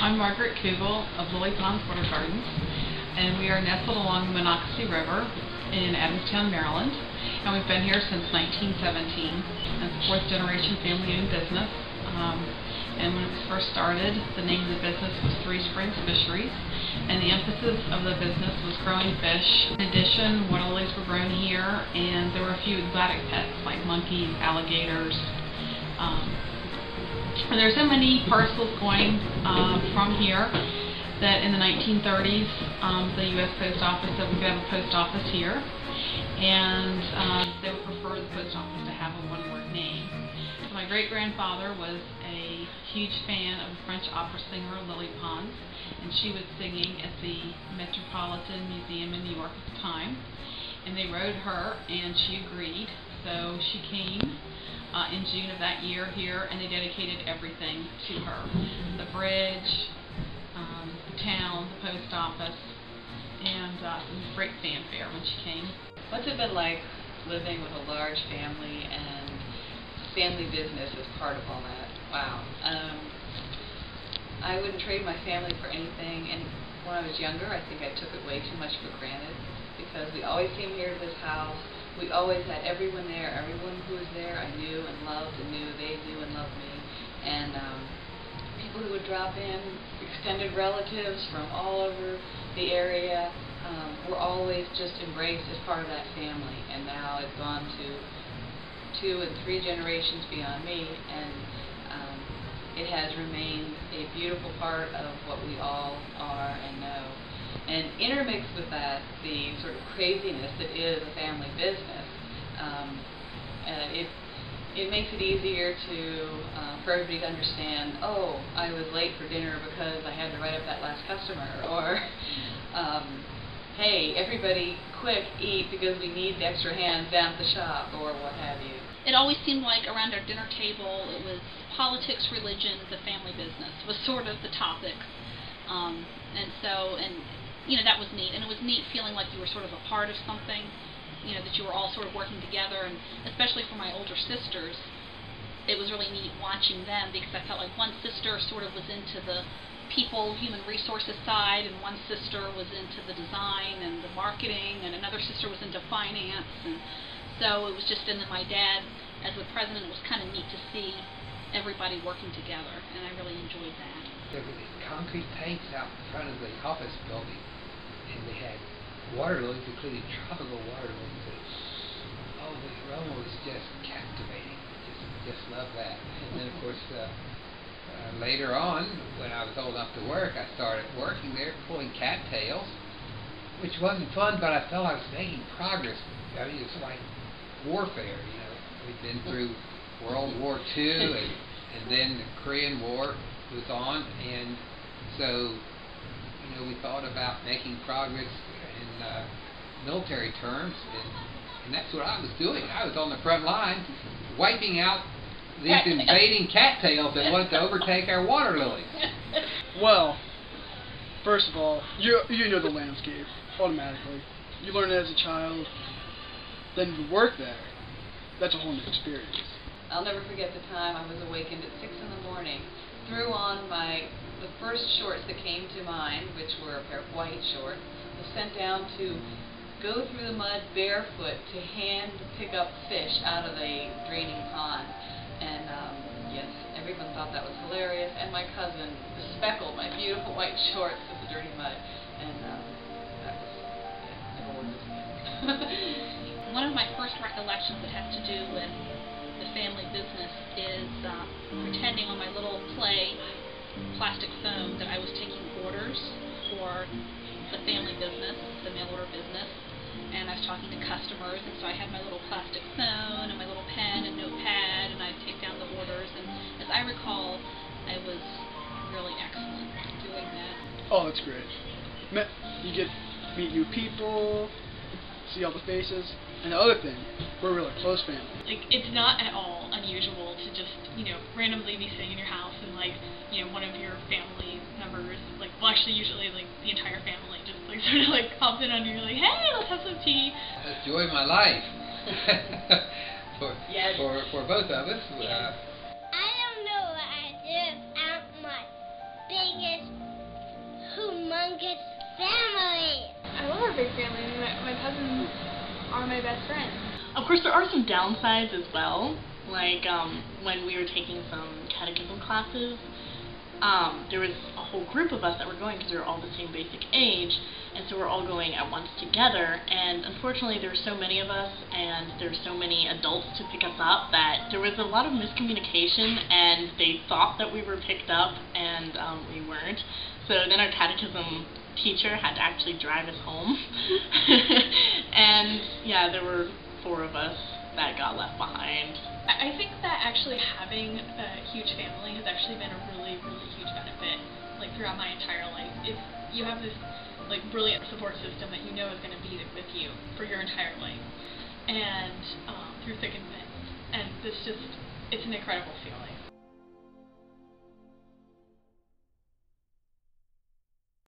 I'm Margaret Kugel of Lilypons Gardens, and we are nestled along the Monocacy River in Adamstown, Maryland, and we've been here since 1917. It's a fourth-generation family-owned business. And when it was first started, the name of the business was Three Springs Fisheries, and the emphasis of the business was growing fish. In addition, water lilies were grown here, and there were a few exotic pets like monkeys, alligators. There are so many parcels going from here that in the 1930s, the U.S. Post Office said we could have a post office here, and they would prefer the post office to have a one-word name. So my great-grandfather was a huge fan of the French opera singer Lilypons, and she was singing at the Metropolitan Museum in New York at the time, and they wrote her, and she agreed. So she came in June of that year here, and they dedicated everything to her. The bridge, the town, the post office, and some great fanfare when she came. What's it been like living with a large family and family business as part of all that? Wow. I wouldn't trade my family for anything, and when I was younger I think I took it way too much for granted, because we always came here to this house. We always had everyone there. Everyone who was there I knew and loved, and knew they knew and loved me. And people who would drop in, extended relatives from all over the area, were always just embraced as part of that family. And now it's gone to 2 and 3 generations beyond me, and it has remained a beautiful part of what we all are and know. And intermixed with that, the sort of craziness that is a family business, it makes it easier for everybody to understand, oh, I was late for dinner because I had to write up that last customer, or hey, everybody quick, eat because we need the extra hands down at the shop, or what have you. It always seemed like around our dinner table it was politics, religion, the family business was sort of the topics. And you know, that was neat, and it was neat feeling like you were sort of a part of something, you know, that you were all sort of working together. And especially for my older sisters, it was really neat watching them, because I felt like one sister sort of was into the people, human resources side, and one sister was into the design and the marketing, and another sister was into finance. And so it was just, and then my dad, as the president, it was kind of neat to see everybody working together, and I really enjoyed that. There were these concrete tanks out in front of the office building, and they had water lilies, including tropical water lilies. Oh, the aroma was just captivating. Just loved that. And then, of course, later on, when I was old enough to work, I started working there, pulling cattails, which wasn't fun, but I felt I was making progress. I mean, it was like warfare, you know. We'd been through World War II, and then the Korean War was on, and so, you know, we thought about making progress in military terms, and that's what I was doing. I was on the front line, wiping out these invading cattails that wanted to overtake our water lilies. Well, first of all, you know the landscape automatically. You learn it as a child, then you work there. That's a whole new experience. I'll never forget the time I was awakened at 6 in the morning, threw on the first shorts that came to mind, which were a pair of white shorts, was sent down to go through the mud barefoot to hand pick up fish out of a draining pond. And yes, everyone thought that was hilarious, and my cousin speckled my beautiful white shorts with the dirty mud, and that was, yeah, never worked again. One of my first recollections that has to do with the family business is pretending on my little clay plastic phone that I was taking orders for the family business, the mail order business, and I was talking to customers, and so I had my little plastic phone and my little pen and notepad, and I'd take down the orders, and as I recall, I was really excellent doing that. Oh, that's great. You get to meet new people, see all the faces, and the other thing, we're a really close family. Like, it's not at all unusual to just, you know, randomly be sitting in your house and, like, you know, one of your family members, like, well, actually, usually, like, the entire family just, like, sort of, like, pops in on you, like, hey, let's have some tea. The joy of my life. for both of us. I don't know what I did about my biggest perfect family. I mean, my cousins are my best friends. Of course, there are some downsides as well. Like when we were taking some catechism classes, there was a whole group of us that were going because we were all the same basic age, and so we're all going at once together. And unfortunately, there were so many of us, and there were so many adults to pick us up that there was a lot of miscommunication, and they thought that we were picked up, and we weren't. So then our catechism teacher had to actually drive us home. And yeah, there were 4 of us that got left behind. I think that actually having a huge family has actually been a really, really huge benefit, like throughout my entire life. If you have this like brilliant support system that you know is going to be with you for your entire life, and through thick and thin, and it's an incredible feeling.